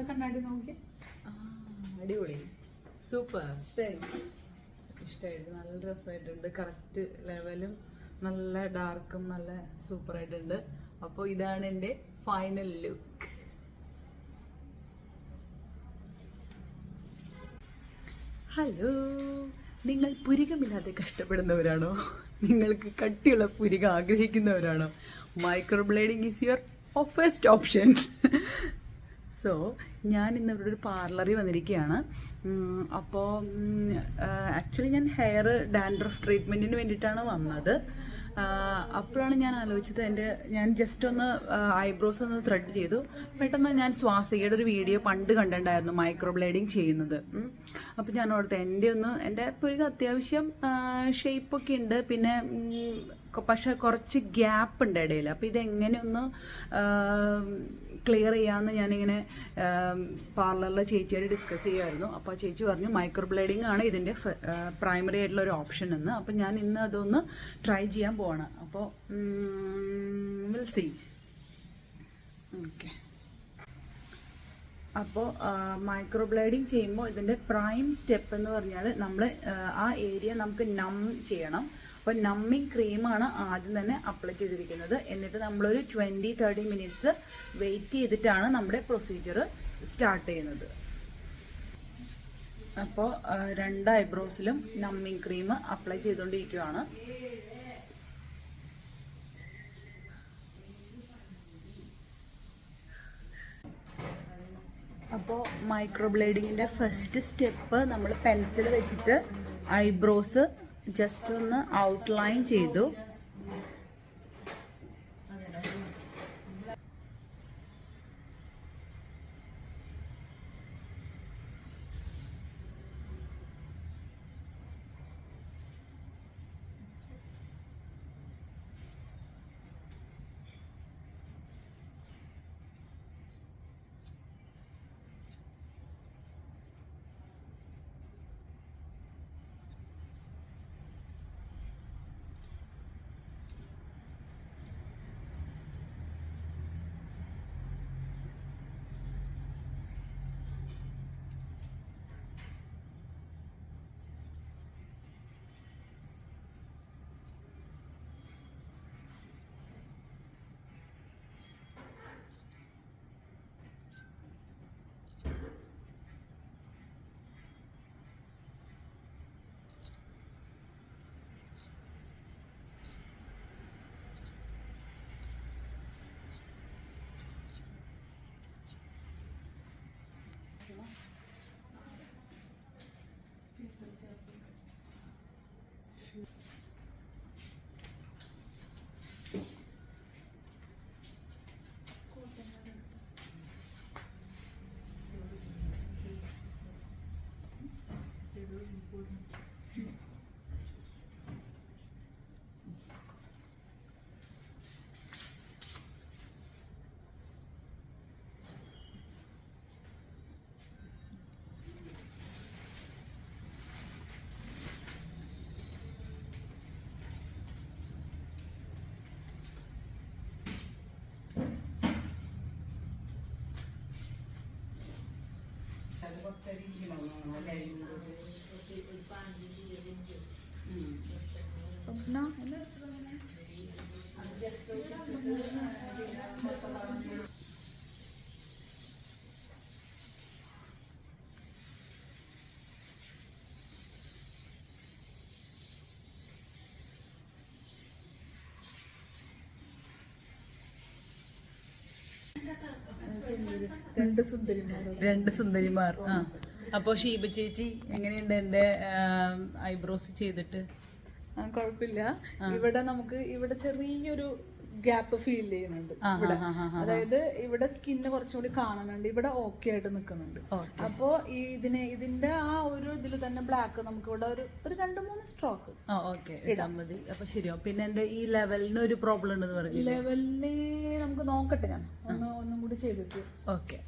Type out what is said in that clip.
കണ്ണാടി നോക്കി. അടിപൊളി, സൂപ്പർ. ഇഷ്ടമായിട്ട് നല്ല രസമായിട്ടുണ്ട്. കറക്റ്റ് ലെവലും നല്ല ഡാർക്കും നല്ല സൂപ്പർ ആയിട്ടുണ്ട്. അപ്പോൾ ഇതാണ് എൻ്റെ ഫൈനൽ ലുക്ക്. ഹലോ, നിങ്ങൾ പുരികമില്ലാതെ കഷ്ടപ്പെടുന്നവരാണോ? നിങ്ങൾക്ക് കട്ടിയുള്ള പുരികം ആഗ്രഹിക്കുന്നവരാണോ? Microblading is your first option. So ഞാൻ ഇന്ന് ഇവിടെ ഒരു പാർലറിൽ വന്നിരിക്കുകയാണ്. അപ്പോൾ ആക്ച്വലി ഞാൻ ഹെയർ ഡാൻഡ്രഫ് ട്രീറ്റ്മെൻറ്റിന് വേണ്ടിയിട്ടാണ് വന്നത്. അപ്പോഴാണ് ഞാൻ ആലോചിച്ചത്, ഞാൻ ജസ്റ്റ് ഒന്ന് ഐബ്രോസ് ഒന്ന് ത്രെഡ് ചെയ്തു. പെട്ടെന്ന് ഞാൻ സ്വാസികയുടെ ഒരു വീഡിയോ പണ്ട് കണ്ടിട്ടുണ്ടായിരുന്നു മൈക്രോബ്ലേഡിങ് ചെയ്യുന്നത്. അപ്പോൾ ഞാൻ ഓർത്ത് എൻ്റെ പുരികം അത്യാവശ്യം ഷേപ്പൊക്കെ ഉണ്ട്, പിന്നെ പക്ഷെ കുറച്ച് ഗ്യാപ്പ് ഉണ്ട് ഇടയിൽ. അപ്പോൾ ഇതെങ്ങനെ ഒന്ന് ക്ലിയർ ചെയ്യാമെന്ന് ഞാനിങ്ങനെ പാർലറിലെ ചേച്ചിയായിട്ട് ഡിസ്കസ് ചെയ്യുമായിരുന്നു. അപ്പോൾ ആ ചേച്ചി പറഞ്ഞു മൈക്രോബ്ലേഡിംഗ് ആണ് ഇതിൻ്റെ പ്രൈമറി ആയിട്ടുള്ള ഒരു ഓപ്ഷൻ എന്ന്. അപ്പോൾ ഞാൻ ഇന്ന് അതൊന്ന് ട്രൈ ചെയ്യാൻ പോവാണ്. അപ്പോൾ വിൽ സീ. ഓക്കെ, അപ്പോൾ മൈക്രോബ്ലേഡിംഗ് ചെയ്യുമ്പോൾ ഇതിൻ്റെ പ്രൈം സ്റ്റെപ്പ് എന്ന് പറഞ്ഞാൽ നമ്മൾ ആ ഏരിയ നമുക്ക് നം ചെയ്യണം. അപ്പോൾ നമ്മിങ് ക്രീമാണ് ആദ്യം തന്നെ അപ്ലൈ ചെയ്തിരിക്കുന്നത്. എന്നിട്ട് നമ്മളൊരു 20-30 മിനിറ്റ്സ് വെയിറ്റ് ചെയ്തിട്ടാണ് നമ്മുടെ പ്രൊസീജിയർ സ്റ്റാർട്ട് ചെയ്യുന്നത്. അപ്പോൾ 2 ഐബ്രോസിലും നമ്മിങ് ക്രീം അപ്ലൈ ചെയ്തുകൊണ്ടിരിക്കുകയാണ്. അപ്പോൾ മൈക്രോബ്ലേഡിങ്ങിൻ്റെ ഫസ്റ്റ് സ്റ്റെപ്പ് നമ്മൾ പെൻസിൽ വെച്ചിട്ട് ഐബ്രോസ് ജസ്റ്റ് ഒന്ന് ഔട്ട്ലൈൻ ചെയ്തു. രണ്ട് സുന്ദരിമാർ. അപ്പോൾ ഷീബ ചേച്ചി എങ്ങനെയുണ്ട് എൻ്റെ ഐബ്രോസ് ചെയ്തിട്ട്? കുഴപ്പമില്ല. ഇവിടെ നമുക്ക് ഇവിടെ ചെറിയൊരു ഗ്യാപ്പ് ഫീൽ ചെയ്യുന്നുണ്ട് ഇവിടെ. അതായത് ഇവിടെ സ്കിന്ന് കുറച്ചുകൂടി കാണുന്നുണ്ട്, ഇവിടെ ഓക്കെ ആയിട്ട് നിൽക്കുന്നുണ്ട്. അപ്പോ ഇതിന്റെ ആ ഒരു ഇതിൽ തന്നെ ബ്ലാക്ക് നമുക്ക് ഇവിടെ ഒരു 2-3 സ്ട്രോക്ക് ഇടാൻ മതി. അപ്പൊ ശരിയോ? പിന്നെ എന്റെ ഈ ലെവലിന് ഒരു പ്രോബ്ലം ഉണ്ടെന്ന് പറഞ്ഞു. ലെവലിന് നമുക്ക് നോക്കട്ടെ, ഞാൻ ഒന്നും കൂടി ചെയ്തിട്ട്. ഓക്കെ.